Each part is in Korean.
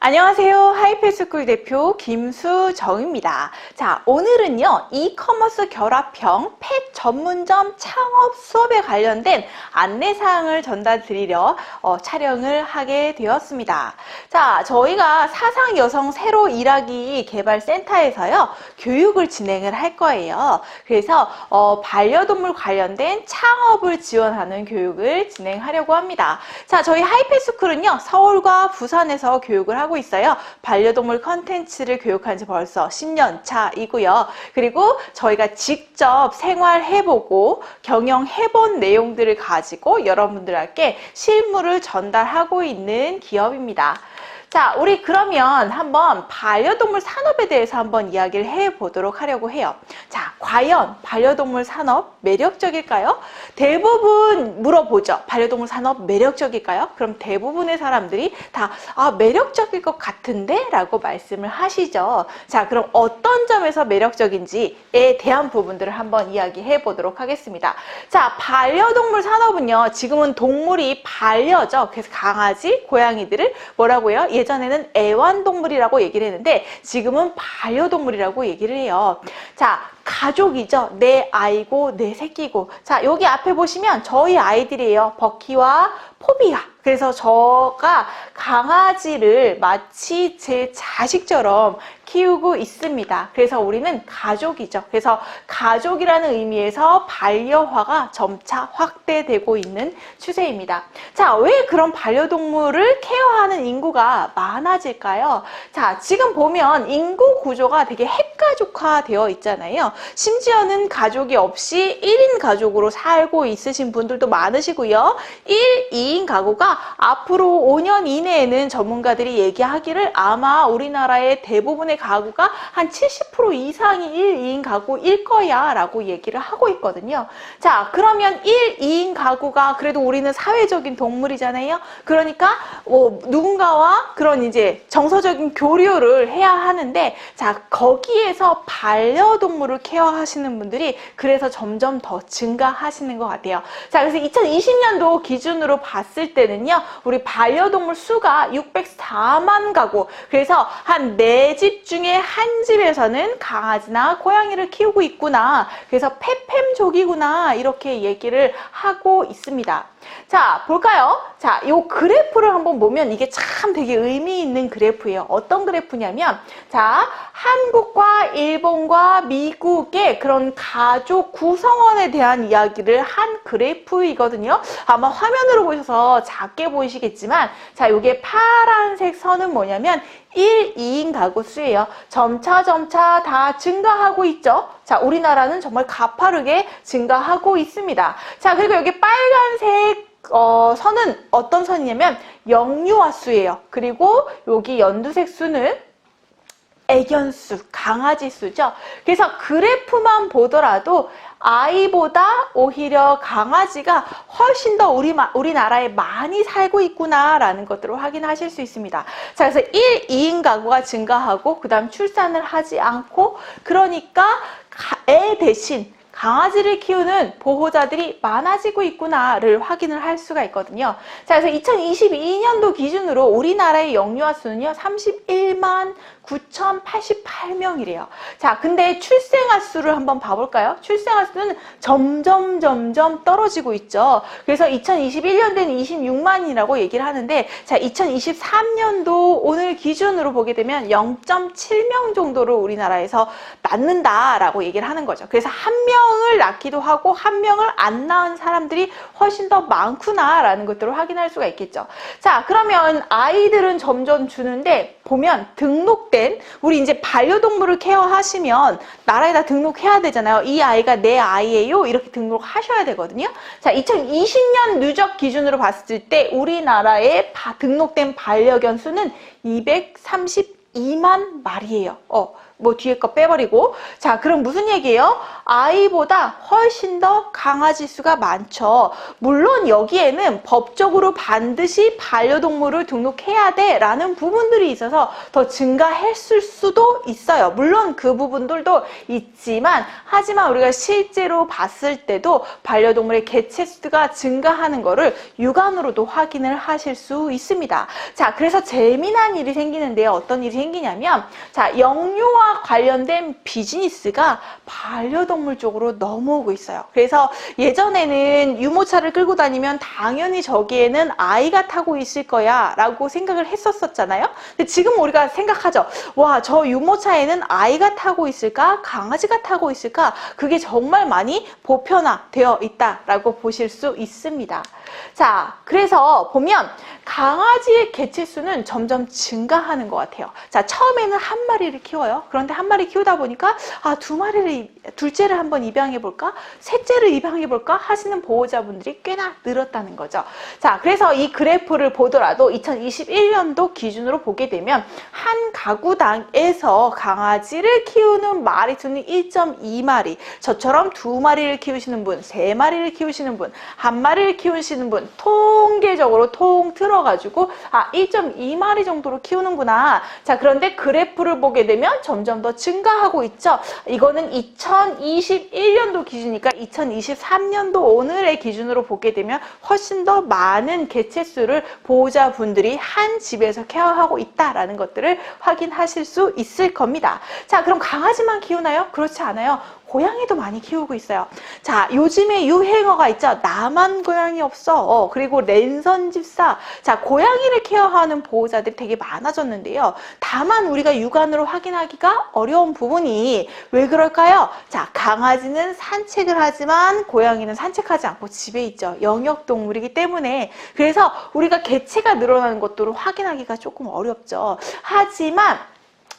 안녕하세요. 하이패스쿨 대표 김수정입니다. 자, 오늘은요, 이커머스 결합형 펫 전문점 창업 수업에 관련된 안내사항을 전달드리려 촬영을 하게 되었습니다. 자, 저희가 사상 여성 새로 일하기 개발센터에서요, 교육을 진행을 할 거예요. 그래서 반려동물 관련된 창업을 지원하는 교육을 진행하려고 합니다. 자, 저희 하이패스쿨은요, 서울과 부산에서 교육을 하고 있어요. 반려동물 컨텐츠를 교육한 지 벌써 10년 차이고요. 그리고 저희가 직접 생활해보고 경영해본 내용들을 가지고 여러분들께 실무를 전달하고 있는 기업입니다. 자, 우리 그러면 한번 반려동물 산업에 대해서 한번 이야기를 해보도록 하려고 해요. 자, 과연 반려동물 산업 매력적일까요? 대부분 물어보죠. 반려동물 산업 매력적일까요? 그럼 대부분의 사람들이 다 매력적일 것 같은데? 라고 말씀을 하시죠. 자, 그럼 어떤 점에서 매력적인지에 대한 부분들을 한번 이야기해 보도록 하겠습니다. 자, 반려동물 산업은요, 지금은 동물이 반려죠. 그래서 강아지, 고양이들을 뭐라고요? 예전에는 애완동물이라고 얘기를 했는데 지금은 반려동물이라고 얘기를 해요. 자, 가족이죠. 내 아이고 내 새끼고. 자, 여기 앞에 보시면 저희 아이들이에요. 버키와 포비가. 그래서 저가 강아지를 마치 제 자식처럼 키우고 있습니다. 그래서 우리는 가족이죠. 그래서 가족이라는 의미에서 반려화가 점차 확대되고 있는 추세입니다. 자, 왜 그런 반려동물을 케어하는 인구가 많아질까요? 자, 지금 보면 인구 구조가 되게 핵가족화 되어 있잖아요. 심지어는 가족이 없이 1인 가족으로 살고 있으신 분들도 많으시고요. 1, 2인 가구가 앞으로 5년 이내에는 전문가들이 얘기하기를 아마 우리나라의 대부분의 가구가 한 70% 이상이 1, 2인 가구일 거야 라고 얘기를 하고 있거든요. 자, 그러면 1, 2인 가구가 그래도 우리는 사회적인 동물이잖아요. 그러니까 누군가와 그런 이제 정서적인 교류를 해야 하는데, 자, 거기에서 반려동물을 케어하시는 분들이 그래서 점점 더 증가하시는 것 같아요. 자, 그래서 2020년도 기준으로 봤을 때는요, 우리 반려동물 수가 604만 가구. 그래서 한 4집 중에 한 집에서는 강아지나 고양이를 키우고 있구나. 그래서 페팸족이구나. 이렇게 얘기를 하고 있습니다. 자, 볼까요? 자, 요 그래프를 한번 보면 이게 참 되게 의미 있는 그래프예요. 어떤 그래프냐면, 자, 한국과 일본과 미국의 그런 가족 구성원에 대한 이야기를 한 그래프이거든요. 아마 화면으로 보셔서 작게 보이시겠지만, 자, 요게 파란색 선은 뭐냐면 1, 2인 가구 수예요. 점차 다 증가하고 있죠. 자, 우리나라는 정말 가파르게 증가하고 있습니다. 자, 그리고 여기 빨간색 선은 어떤 선이냐면 영유아 수예요. 그리고 여기 연두색 수는 애견수, 강아지 수죠. 그래서 그래프만 보더라도 아이보다 오히려 강아지가 훨씬 더 우리나라에 많이 살고 있구나라는 것들을 확인하실 수 있습니다. 자, 그래서 1, 2인 가구가 증가하고 그 다음 출산을 하지 않고, 그러니까 애 대신 강아지를 키우는 보호자들이 많아지고 있구나를 확인을 할 수가 있거든요. 자, 그래서 2022년도 기준으로 우리나라의 영유아 수는요, 31만 9,088명이래요. 자, 근데 출생아 수를 한번 봐볼까요? 출생아 수는 점점 떨어지고 있죠. 그래서 2021년도에는 26만이라고 얘기를 하는데, 자, 2023년도 오늘 기준으로 보게 되면 0.7명 정도를 우리나라에서 낳는다라고 얘기를 하는 거죠. 그래서 한 명을 낳기도 하고 한 명을 안 낳은 사람들이 훨씬 더 많구나라는 것들을 확인할 수가 있겠죠. 자, 그러면 아이들은 점점 주는데, 보면 등록된, 우리 이제 반려동물을 케어하시면 나라에다 등록해야 되잖아요. 이 아이가 내 아이예요. 이렇게 등록하셔야 되거든요. 자, 2020년 누적 기준으로 봤을 때 우리나라에 등록된 반려견 수는 232만 마리예요. 뭐 뒤에 거 빼버리고. 자, 그럼 무슨 얘기예요? 아이보다 훨씬 더 강아지 수가 많죠. 물론 여기에는 법적으로 반드시 반려동물을 등록해야 돼 라는 부분들이 있어서 더 증가했을 수도 있어요. 물론 그 부분들도 있지만, 하지만 우리가 실제로 봤을 때도 반려동물의 개체 수가 증가하는 거를 육안으로도 확인을 하실 수 있습니다. 자, 그래서 재미난 일이 생기는데요. 어떤 일이 생기냐면, 자, 영유아 관련된 비즈니스가 반려동물 쪽으로 넘어오고 있어요. 그래서 예전에는 유모차를 끌고 다니면 당연히 저기에는 아이가 타고 있을 거야 라고 생각을 했었잖아요. 근데 지금 우리가 생각하죠. 와, 저 유모차에는 아이가 타고 있을까? 강아지가 타고 있을까? 그게 정말 많이 보편화되어 있다라고 보실 수 있습니다. 자, 그래서 보면 강아지의 개체 수는 점점 증가하는 것 같아요. 자, 처음에는 한 마리를 키워요. 그런데 한 마리 키우다 보니까 둘째를 한번 입양해 볼까? 셋째를 입양해 볼까? 하시는 보호자분들이 꽤나 늘었다는 거죠. 자, 그래서 이 그래프를 보더라도 2021년도 기준으로 보게 되면 한 가구당에서 강아지를 키우는 마리 수는 1.2마리. 저처럼 2마리를 키우시는 분, 3마리를 키우시는 분, 1마리를 키우시는 분, 통계적으로 틀어가지고 1.2마리 정도로 키우는구나. 자, 그런데 그래프를 보게 되면 점점 더 증가하고 있죠. 이거는 2021년도 기준이니까 2023년도 오늘의 기준으로 보게 되면 훨씬 더 많은 개체수를 보호자분들이 한 집에서 케어하고 있다라는 것들을 확인하실 수 있을 겁니다. 자, 그럼 강아지만 키우나요? 그렇지 않아요. 고양이도 많이 키우고 있어요. 자, 요즘에 유행어가 있죠. 나만 고양이 없어. 그리고 랜선 집사. 자, 고양이를 케어하는 보호자들이 되게 많아졌는데요. 다만 우리가 육안으로 확인하기가 어려운 부분이 왜 그럴까요? 자, 강아지는 산책을 하지만 고양이는 산책하지 않고 집에 있죠. 영역동물이기 때문에. 그래서 우리가 개체가 늘어나는 것들을 확인하기가 조금 어렵죠. 하지만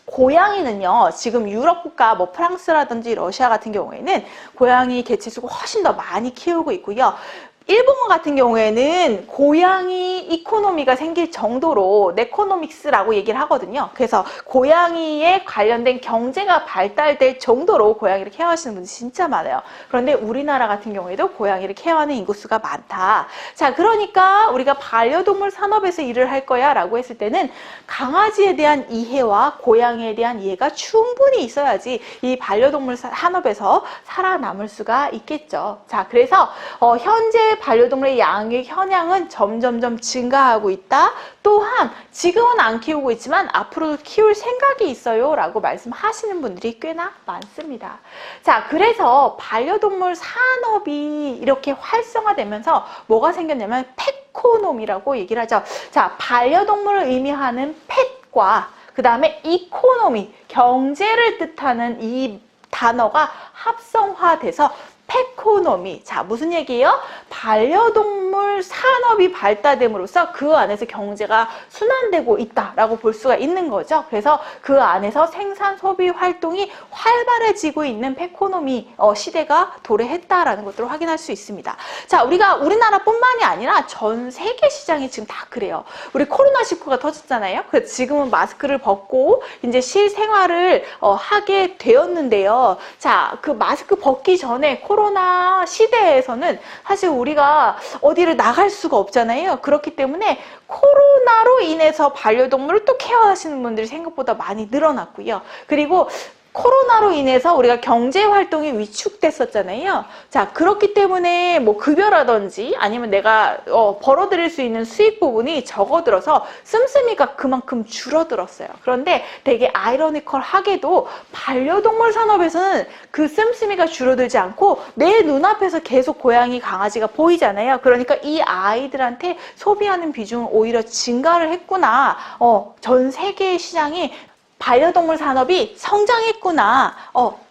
고양이는요, 지금 유럽 국가, 뭐 프랑스라든지 러시아 같은 경우에는 고양이 개체수가 훨씬 더 많이 키우고 있고요. 일본 같은 경우에는 고양이 이코노미가 생길 정도로 네코노믹스라고 얘기를 하거든요. 그래서 고양이에 관련된 경제가 발달될 정도로 고양이를 케어하시는 분들이 진짜 많아요. 그런데 우리나라 같은 경우에도 고양이를 케어하는 인구수가 많다. 자, 그러니까 우리가 반려동물 산업에서 일을 할 거야 라고 했을 때는 강아지에 대한 이해와 고양이에 대한 이해가 충분히 있어야지 이 반려동물 산업에서 살아남을 수가 있겠죠. 자, 그래서 현재 반려동물의 양육 현황은 점점점 증가하고 있다. 또한 지금은 안 키우고 있지만 앞으로도 키울 생각이 있어요 라고 말씀하시는 분들이 꽤나 많습니다. 자, 그래서 반려동물 산업이 이렇게 활성화되면서 뭐가 생겼냐면 펫코노미라고 얘기를 하죠. 자, 반려동물을 의미하는 펫과 그 다음에 이코노미, 경제를 뜻하는 이 단어가 합성화돼서 펫코노미. 자, 무슨 얘기예요? 반려동물 산업이 발달됨으로써 그 안에서 경제가 순환되고 있다라고 볼 수가 있는 거죠. 그래서 그 안에서 생산 소비 활동이 활발해지고 있는 펫코노미 시대가 도래했다라는 것들을 확인할 수 있습니다. 자, 우리가 우리나라뿐만이 아니라 전 세계 시장이 지금 다 그래요. 우리 코로나19가 터졌잖아요. 그래서 지금은 마스크를 벗고 이제 실생활을 하게 되었는데요. 자, 그 마스크 벗기 전에 코로나 시대에서는 사실 우리가 어디를 나갈 수가 없잖아요. 그렇기 때문에 코로나로 인해서 반려동물을 또 케어하시는 분들이 생각보다 많이 늘어났고요. 그리고 코로나로 인해서 우리가 경제 활동이 위축됐었잖아요. 자, 그렇기 때문에 뭐 급여라든지 아니면 내가 벌어들일 수 있는 수익 부분이 적어들어서 씀씀이가 그만큼 줄어들었어요. 그런데 되게 아이러니컬하게도 반려동물 산업에서는 그 씀씀이가 줄어들지 않고 내 눈앞에서 계속 고양이, 강아지가 보이잖아요. 그러니까 이 아이들한테 소비하는 비중은 오히려 증가를 했구나. 전 세계의 시장이 반려동물 산업이 성장했구나.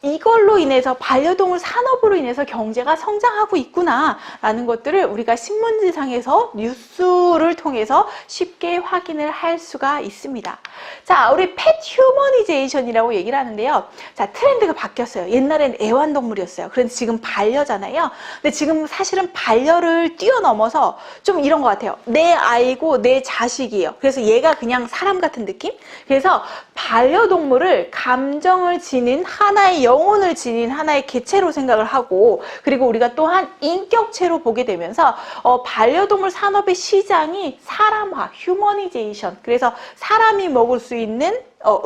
이걸로 인해서 반려동물 산업으로 인해서 경제가 성장하고 있구나 라는 것들을 우리가 신문지상에서 뉴스를 통해서 쉽게 확인을 할 수가 있습니다. 자, 우리 펫 휴머니제이션이라고 얘기를 하는데요. 자, 트렌드가 바뀌었어요. 옛날엔 애완동물이었어요. 그런데 지금 반려잖아요. 근데 지금 사실은 반려를 뛰어넘어서 좀 이런 것 같아요. 내 아이고 내 자식이에요. 그래서 얘가 그냥 사람 같은 느낌? 그래서 반려동물을 감정을 지닌 하나의 영혼을 지닌 하나의 개체로 생각을 하고, 그리고 우리가 또한 인격체로 보게 되면서 반려동물 산업의 시장이 사람화, 휴머니제이션, 그래서 사람이 먹을 수 있는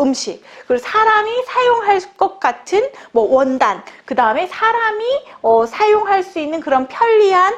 음식, 그리고 사람이 사용할 것 같은 뭐 원단, 그 다음에 사람이 사용할 수 있는 그런 편리한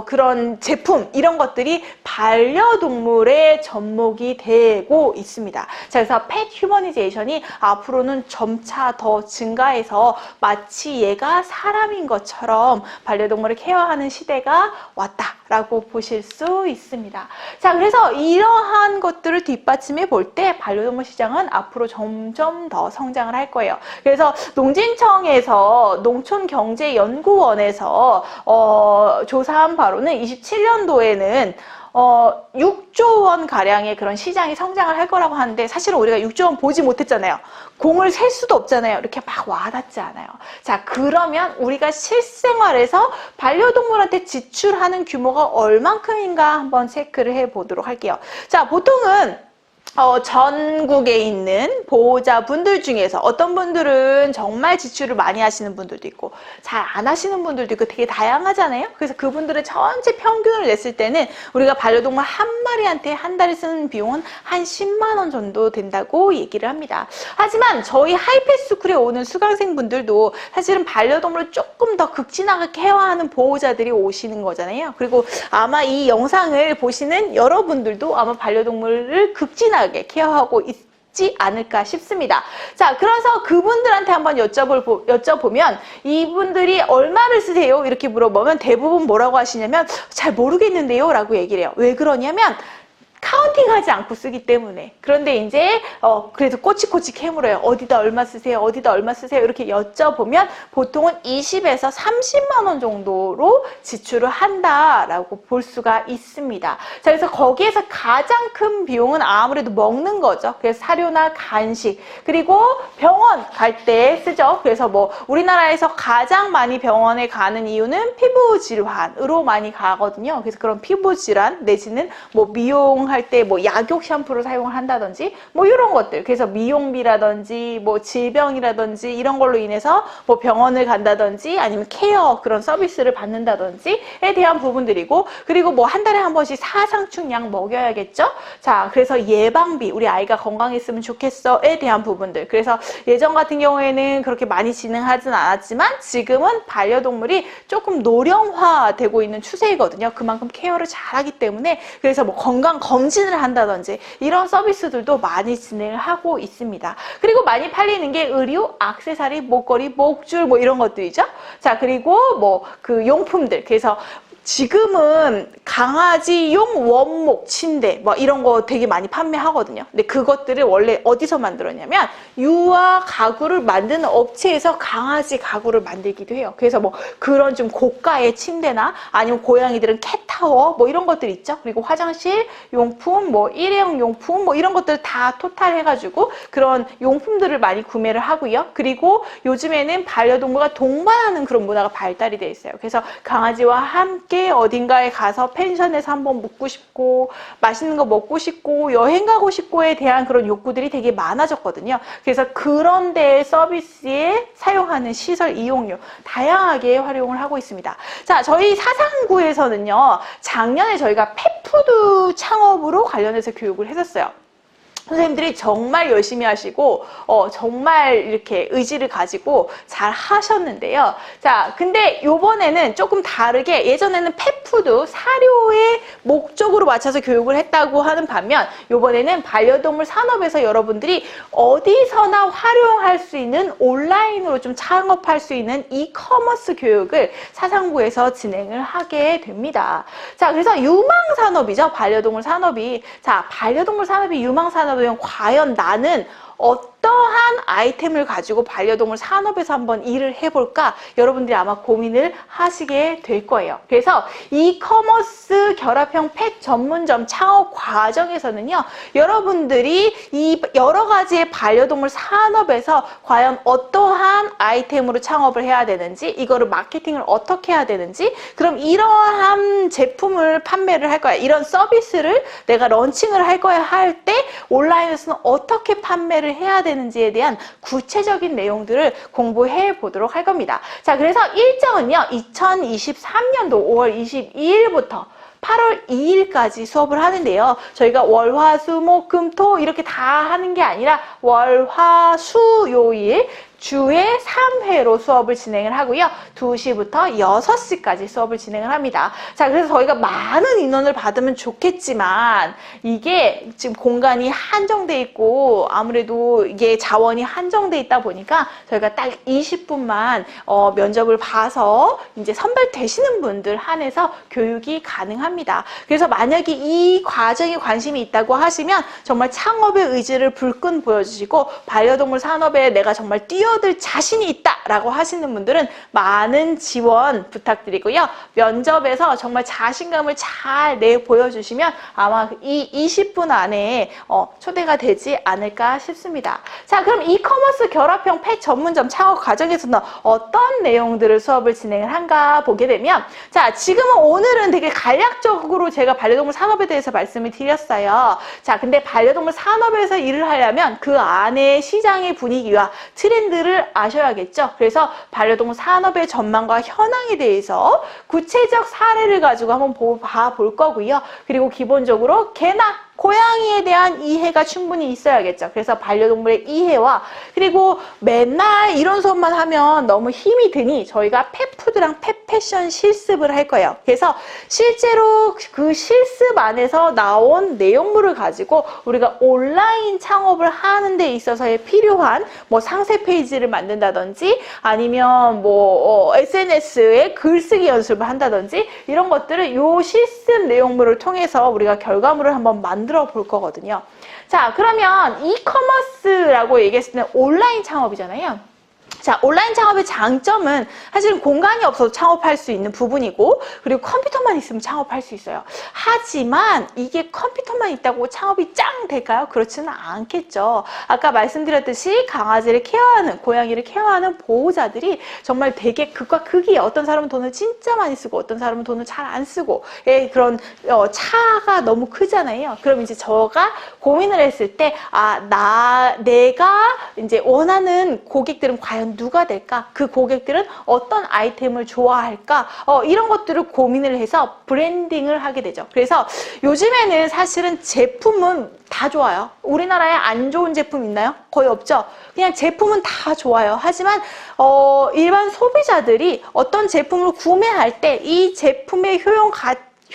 그런 제품, 이런 것들이 반려동물의 접목이 되고 있습니다. 자, 그래서 펫 휴머니제이션이 앞으로는 점차 더 증가해서 마치 얘가 사람인 것처럼 반려동물을 케어하는 시대가 왔다라고 보실 수 있습니다. 자, 그래서 이러한 것들을 뒷받침해 볼 때 반려동물 시장 은 앞으로 점점 더 성장을 할 거예요. 그래서 농진청에서 농촌경제연구원에서 조사한 바로는 27년도에는 6조 원 가량의 그런 시장이 성장을 할 거라고 하는데, 사실은 우리가 6조 원 보지 못했잖아요. 공을 셀 수도 없잖아요. 이렇게 막 와닿지 않아요. 자, 그러면 우리가 실생활에서 반려동물한테 지출하는 규모가 얼만큼인가 한번 체크를 해 보도록 할게요. 자, 보통은 전국에 있는 보호자분들 중에서 어떤 분들은 정말 지출을 많이 하시는 분들도 있고 잘 안 하시는 분들도 있고 되게 다양하잖아요. 그래서 그분들의 전체 평균을 냈을 때는 우리가 반려동물 한 마리한테 한 달에 쓰는 비용은 한 10만 원 정도 된다고 얘기를 합니다. 하지만 저희 하이패스쿨에 오는 수강생분들도 사실은 반려동물을 조금 더 극진하게 케어하는 보호자들이 오시는 거잖아요. 그리고 아마 이 영상을 보시는 여러분들도 아마 반려동물을 극진하게 케어하고 있지 않을까 싶습니다. 자, 그래서 그분들한테 한번 여쭤보면 이분들이 얼마를 쓰세요? 이렇게 물어보면 대부분 뭐라고 하시냐면 잘 모르겠는데요 라고 얘기를 해요. 왜 그러냐면 카운팅하지 않고 쓰기 때문에. 그런데 이제 그래도 꼬치꼬치 캐물어요. 어디다 얼마 쓰세요? 어디다 얼마 쓰세요? 이렇게 여쭤보면 보통은 20에서 30만 원 정도로 지출을 한다라고 볼 수가 있습니다. 자, 그래서 거기에서 가장 큰 비용은 아무래도 먹는 거죠. 그래서 사료나 간식, 그리고 병원 갈 때 쓰죠. 그래서 뭐 우리나라에서 가장 많이 병원에 가는 이유는 피부 질환으로 많이 가거든요. 그래서 그런 피부 질환 내지는 뭐 미용 할 때 뭐 약욕 샴푸를 사용을 한다든지 뭐 이런 것들, 그래서 미용비라든지 뭐 질병이라든지 이런 걸로 인해서 뭐 병원을 간다든지 아니면 케어 그런 서비스를 받는다든지에 대한 부분들이고, 그리고 뭐 한 달에 한 번씩 사상충 약 먹여야겠죠. 자, 그래서 예방비, 우리 아이가 건강했으면 좋겠어에 대한 부분들. 그래서 예전 같은 경우에는 그렇게 많이 진행하진 않았지만 지금은 반려동물이 조금 노령화되고 있는 추세이거든요. 그만큼 케어를 잘하기 때문에. 그래서 뭐 건강 검진을 한다든지 이런 서비스들도 많이 진행을 하고 있습니다. 그리고 많이 팔리는 게 의류, 액세서리, 목걸이, 목줄 뭐 이런 것들이죠. 자, 그리고 뭐 그 용품들. 그래서 지금은 강아지용 원목 침대 뭐 이런 거 되게 많이 판매하거든요. 근데 그것들을 원래 어디서 만들었냐면 유아 가구를 만드는 업체에서 강아지 가구를 만들기도 해요. 그래서 뭐 그런 좀 고가의 침대나 아니면 고양이들은 캣타워 뭐 이런 것들 있죠. 그리고 화장실 용품, 뭐 일회용 용품 뭐 이런 것들 다 토탈 해가지고 그런 용품들을 많이 구매를 하고요. 그리고 요즘에는 반려동물과 동반하는 그런 문화가 발달이 돼 있어요. 그래서 강아지와 함께 어딘가에 가서 펜션에서 한번 묵고 싶고 맛있는 거 먹고 싶고 여행 가고 싶고에 대한 그런 욕구들이 되게 많아졌거든요. 그래서 그런 데 서비스에 사용하는 시설 이용료 다양하게 활용을 하고 있습니다. 자, 저희 사상구에서는요, 작년에 저희가 펫푸드 창업으로 관련해서 교육을 했었어요. 선생님들이 정말 열심히 하시고 정말 이렇게 의지를 가지고 잘 하셨는데요. 자, 근데 요번에는 조금 다르게, 예전에는 펫푸드 사료의 목적으로 맞춰서 교육을 했다고 하는 반면 요번에는 반려동물 산업에서 여러분들이 어디서나 활용할 수 있는 온라인으로 좀 창업할 수 있는 이커머스 교육을 사상구에서 진행을 하게 됩니다. 자, 그래서 유망산업이죠. 반려동물 산업이. 자, 반려동물 산업이 유망산업 과연 나는 어떤 어떠한 아이템을 가지고 반려동물 산업에서 한번 일을 해볼까 여러분들이 아마 고민을 하시게 될 거예요. 그래서 이커머스 결합형 펫 전문점 창업 과정에서는요, 여러분들이 이 여러 가지의 반려동물 산업에서 과연 어떠한 아이템으로 창업을 해야 되는지, 이거를 마케팅을 어떻게 해야 되는지, 그럼 이러한 제품을 판매를 할 거야, 이런 서비스를 내가 런칭을 할 거야 할 때 온라인에서는 어떻게 판매를 해야 되는지에 대한 구체적인 내용들을 공부해 보도록 할 겁니다. 자, 그래서 일정은요, 2023년도 5월 22일부터 8월 2일까지 수업을 하는데요. 저희가 월, 화, 수, 목, 금, 토 이렇게 다 하는 게 아니라 월, 화, 수, 요일 주에 3회로 수업을 진행을 하고요. 2시부터 6시까지 수업을 진행을 합니다. 자, 그래서 저희가 많은 인원을 받으면 좋겠지만 이게 지금 공간이 한정돼 있고 아무래도 이게 자원이 한정돼 있다 보니까 저희가 딱 20분만 면접을 봐서 이제 선발되시는 분들 한해서 교육이 가능합니다. 그래서 만약에 이 과정에 관심이 있다고 하시면 정말 창업의 의지를 불끈 보여주시고 반려동물 산업에 내가 정말 뛰어들 자신이 있다라고 하시는 분들은 많은 지원 부탁드리고요. 면접에서 정말 자신감을 잘 보여주시면 아마 이 20분 안에 초대가 되지 않을까 싶습니다. 자, 그럼 이커머스 결합형 펫 전문점 창업 과정에서는 어떤 내용들을 수업을 진행을 한가 보게 되면, 자, 지금은 오늘은 되게 간략적으로 제가 반려동물 산업에 대해서 말씀을 드렸어요. 자, 근데 반려동물 산업에서 일을 하려면 그 안에 시장의 분위기와 트렌드를 아셔야겠죠. 그래서 반려동물 산업의 전망과 현황에 대해서 구체적 사례를 가지고 한번 봐볼 거고요. 그리고 기본적으로 개나 고양이에 대한 이해가 충분히 있어야겠죠. 그래서 반려동물의 이해와, 그리고 맨날 이런 수업만 하면 너무 힘이 드니 저희가 펫푸드랑 펫패션 실습을 할 거예요. 그래서 실제로 그 실습 안에서 나온 내용물을 가지고 우리가 온라인 창업을 하는 데 있어서의 필요한 뭐 상세 페이지를 만든다든지 아니면 뭐 SNS에 글쓰기 연습을 한다든지 이런 것들을 요 실습 내용물을 통해서 우리가 결과물을 한번 만들어 볼 거거든요. 자, 그러면 이커머스라고 얘기했을 때는 온라인 창업이잖아요. 자, 온라인 창업의 장점은 사실은 공간이 없어도 창업할 수 있는 부분이고, 그리고 컴퓨터만 있으면 창업할 수 있어요. 하지만 이게 컴퓨터만 있다고 창업이 짱 될까요? 그렇지는 않겠죠. 아까 말씀드렸듯이 강아지를 케어하는, 고양이를 케어하는 보호자들이 정말 되게 극과 극이에요. 어떤 사람은 돈을 진짜 많이 쓰고 어떤 사람은 돈을 잘 안 쓰고, 그런 차가 너무 크잖아요. 그럼 이제 저가 고민을 했을 때, 내가 이제 원하는 고객들은 과연 누가 될까? 그 고객들은 어떤 아이템을 좋아할까? 이런 것들을 고민을 해서 브랜딩을 하게 되죠. 그래서 요즘에는 사실은 제품은 다 좋아요. 우리나라에 안 좋은 제품 있나요? 거의 없죠. 그냥 제품은 다 좋아요. 하지만 일반 소비자들이 어떤 제품을 구매할 때 이 제품의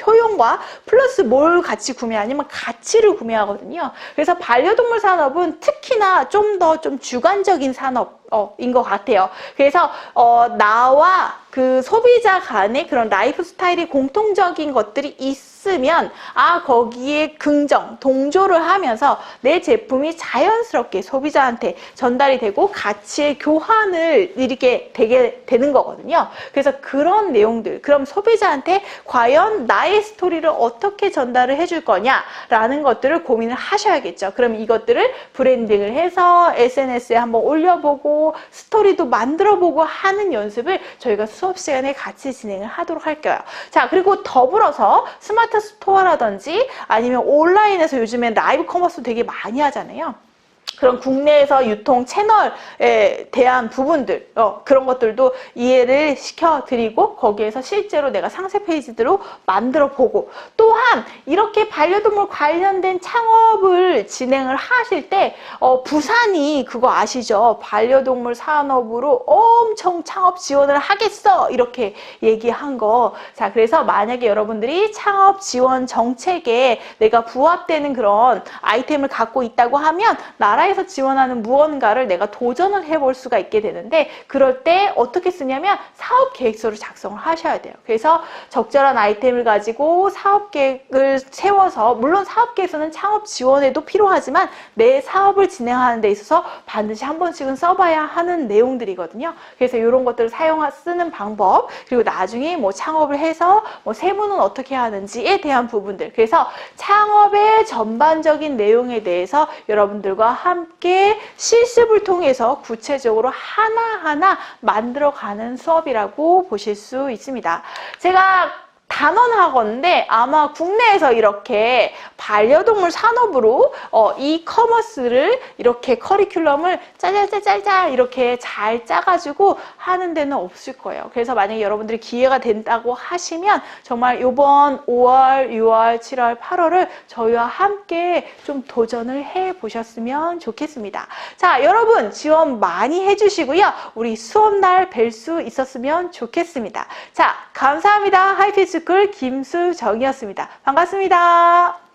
효용과 플러스 뭘 같이 구매하냐면 가치를 구매하거든요. 그래서 반려동물 산업은 특히나 좀 더 주관적인 산업인 것 같아요. 그래서 나와 그 소비자 간의 그런 라이프 스타일이 공통적인 것들이 있으면 거기에 긍정, 동조를 하면서 내 제품이 자연스럽게 소비자한테 전달이 되고 가치의 교환을 이렇게 되게 되는 거거든요. 그래서 그런 내용들, 그럼 소비자한테 과연 나의 스토리를 어떻게 전달을 해줄 거냐라는 것들을 고민을 하셔야겠죠. 그럼 이것들을 브랜딩을 해서 SNS에 한번 올려보고 스토리도 만들어보고 하는 연습을 저희가 수업 시간에 같이 진행을 하도록 할게요. 자, 그리고 더불어서 스마트 스토어라든지 아니면 온라인에서 요즘엔 라이브 커머스 되게 많이 하잖아요. 그런 국내에서 유통 채널에 대한 부분들, 그런 것들도 이해를 시켜드리고 거기에서 실제로 내가 상세 페이지들로 만들어 보고, 또한 이렇게 반려동물 관련된 창업을 진행을 하실 때 부산이 그거 아시죠? 반려동물 산업으로 엄청 창업 지원을 하겠어, 이렇게 얘기한 거. 자, 그래서 만약에 여러분들이 창업 지원 정책에 내가 부합되는 그런 아이템을 갖고 있다고 하면 나랑 나라에서 지원하는 무언가를 내가 도전을 해볼 수가 있게 되는데, 그럴 때 어떻게 쓰냐면 사업 계획서를 작성을 하셔야 돼요. 그래서 적절한 아이템을 가지고 사업 계획을 세워서, 물론 사업 계획서는 창업 지원에도 필요하지만 내 사업을 진행하는 데 있어서 반드시 한 번씩은 써봐야 하는 내용들이거든요. 그래서 이런 것들을 쓰는 방법, 그리고 나중에 뭐 창업을 해서 뭐 세무는 어떻게 하는지에 대한 부분들, 그래서 창업의 전반적인 내용에 대해서 여러분들과 함께 실습을 통해서 구체적으로 하나하나 만들어가는 수업이라고 보실 수 있습니다. 제가 단원학원인데 아마 국내에서 이렇게 반려동물 산업으로 이커머스를 이렇게 커리큘럼을 짜잘짜잘짜 이렇게 잘 짜가지고 하는 데는 없을 거예요. 그래서 만약에 여러분들이 기회가 된다고 하시면 정말 이번 5월, 6월, 7월, 8월을 저희와 함께 좀 도전을 해보셨으면 좋겠습니다. 자, 여러분 지원 많이 해주시고요. 우리 수업날 뵐 수 있었으면 좋겠습니다. 자, 감사합니다. 하이피스쿨 김수정이었습니다. 반갑습니다.